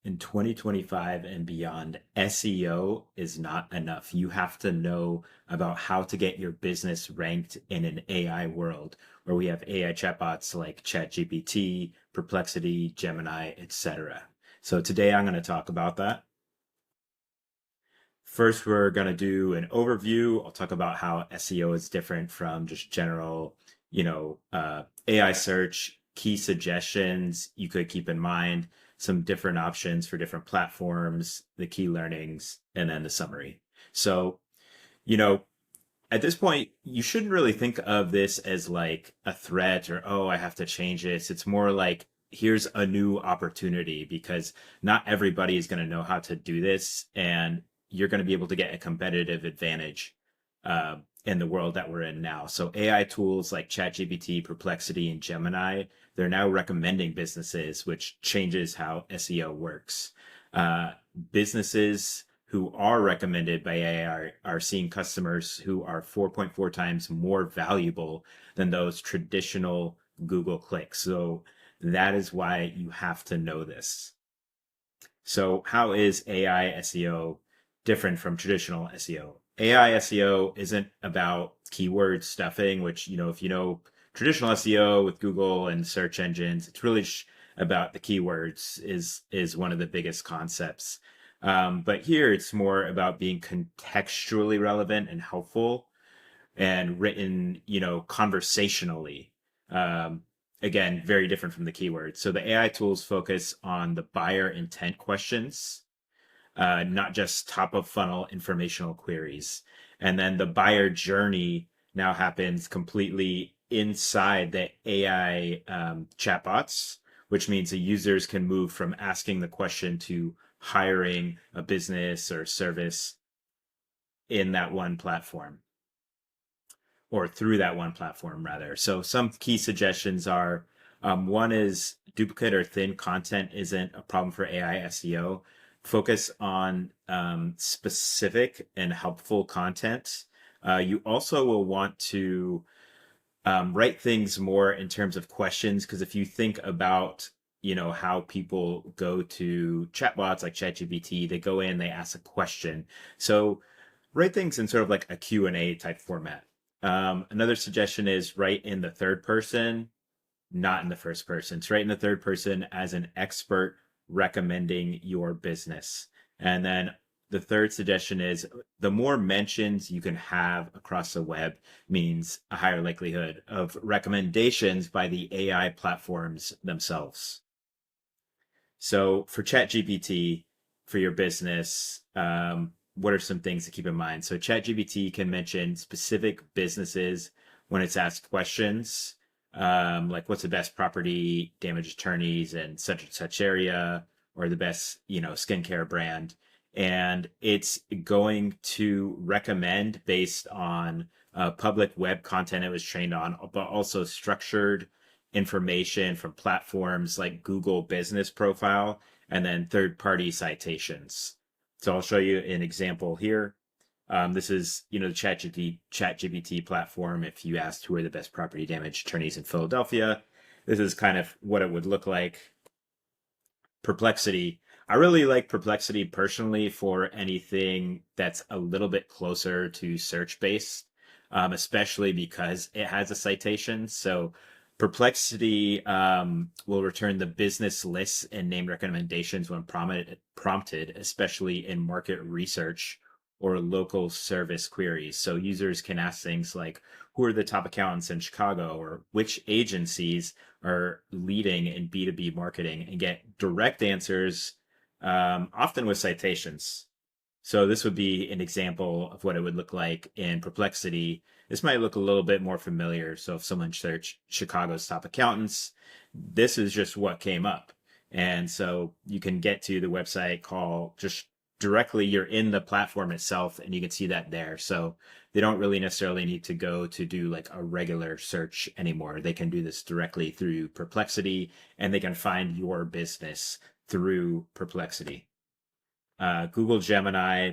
In 2025 and beyond, SEO is not enough. You have to know about how to get your business ranked in an AI world where we have AI chatbots like ChatGPT, Perplexity, Gemini, etc. So today I'm going to talk about that. First, we're going to do an overview. I'll talk about how SEO is different from just general, AI search, key suggestions you could keep in mind, some different options for different platforms, the key learnings, and then the summary. So, you know, at this point, you shouldn't really think of this as like a threat or, oh, I have to change this. It's more like, here's a new opportunity because not everybody is going to know how to do this. And you're going to be able to get a competitive advantage in the world that we're in now. So AI tools like ChatGPT, Perplexity, and Gemini, they're now recommending businesses, which changes how SEO works. Uh, Businesses who are recommended by AI are seeing customers who are 4.4 times more valuable than those traditional Google clicks. So that is why you have to know this. So how is AI SEO different from traditional SEO? AI SEO isn't about keyword stuffing, which, if you know traditional SEO with Google and search engines, it's really about the keywords is one of the biggest concepts. But here it's more about being contextually relevant and helpful and written, conversationally. Um, Again, very different from the keywords. So the AI tools focus on the buyer intent questions, not just top of funnel informational queries. And then the buyer journey now happens completely inside the AI chatbots, which means the users can move from asking the question to hiring a business or service in that one platform or through that one platform rather. So some key suggestions are one is duplicate or thin content isn't a problem for AI SEO. Focus on specific and helpful content. You also will want to write things more in terms of questions because if you think about how people go to chatbots like ChatGPT, they go in, they ask a question. So write things in sort of like a Q&A type format. Another suggestion is write in the third person, not in the first person. So write in the third person as an expert recommending your business. And then the third suggestion is the more mentions you can have across the web means a higher likelihood of recommendations by the AI platforms themselves. So for ChatGPT, for your business, what are some things to keep in mind? So ChatGPT can mention specific businesses when it's asked questions, like what's the best property damage attorneys in such and such area, or the best, skincare brand. And it's going to recommend based on public web content it was trained on, but also structured information from platforms like Google Business Profile and then third-party citations. So I'll show you an example here. This is, the ChatGPT platform. If you asked who are the best property damage attorneys in Philadelphia, this is kind of what it would look like. Perplexity. I really like Perplexity personally for anything that's a little bit closer to search based, especially because it has a citation. So Perplexity will return the business lists and name recommendations when prompted, especially in market research or local service queries. So users can ask things like, who are the top accountants in Chicago, or which agencies are leading in B2B marketing, and get direct answers, often with citations. So this would be an example of what it would look like in Perplexity. This might look a little bit more familiar. So if someone searched Chicago's top accountants, this is just what came up. And so you can get to the website, call just directly, you're in the platform itself and you can see that there. So they don't really necessarily need to go to do like a regular search anymore. They can do this directly through Perplexity and they can find your business through Perplexity. Google Gemini.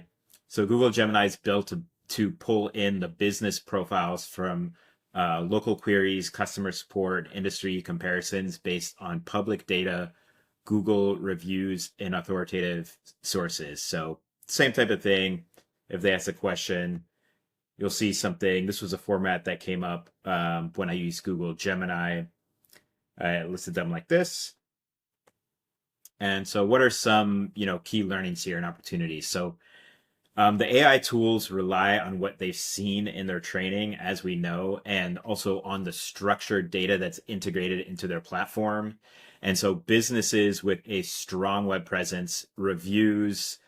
So Google Gemini is built to pull in the business profiles from local queries, customer support, industry comparisons based on public data Google reviews in authoritative sources. So same type of thing. If they ask a question, you'll see something. This was a format that came up when I used Google Gemini. I listed them like this. And so what are some, key learnings here and opportunities? So the AI tools rely on what they've seen in their training, as we know, and also on the structured data that's integrated into their platform. And so businesses with a strong web presence, reviews,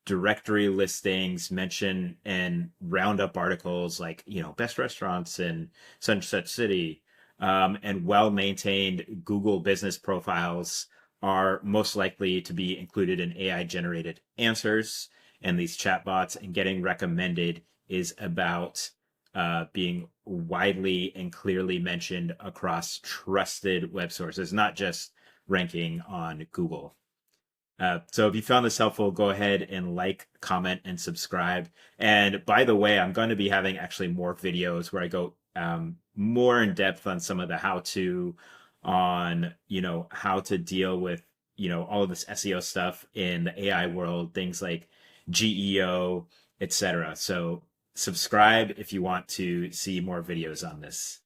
directory listings, mention and roundup articles like, best restaurants in such such city, and well-maintained Google business profiles are most likely to be included in AI generated answers and these chatbots. And getting recommended is about being widely and clearly mentioned across trusted web sources, not just ranking on Google. So if you found this helpful, go ahead and like, comment, and subscribe. And by the way, I'm going to be having actually more videos where I go more in depth on some of the how to on, how to deal with, all of this SEO stuff in the AI world, things like GEO, etc. So subscribe if you want to see more videos on this.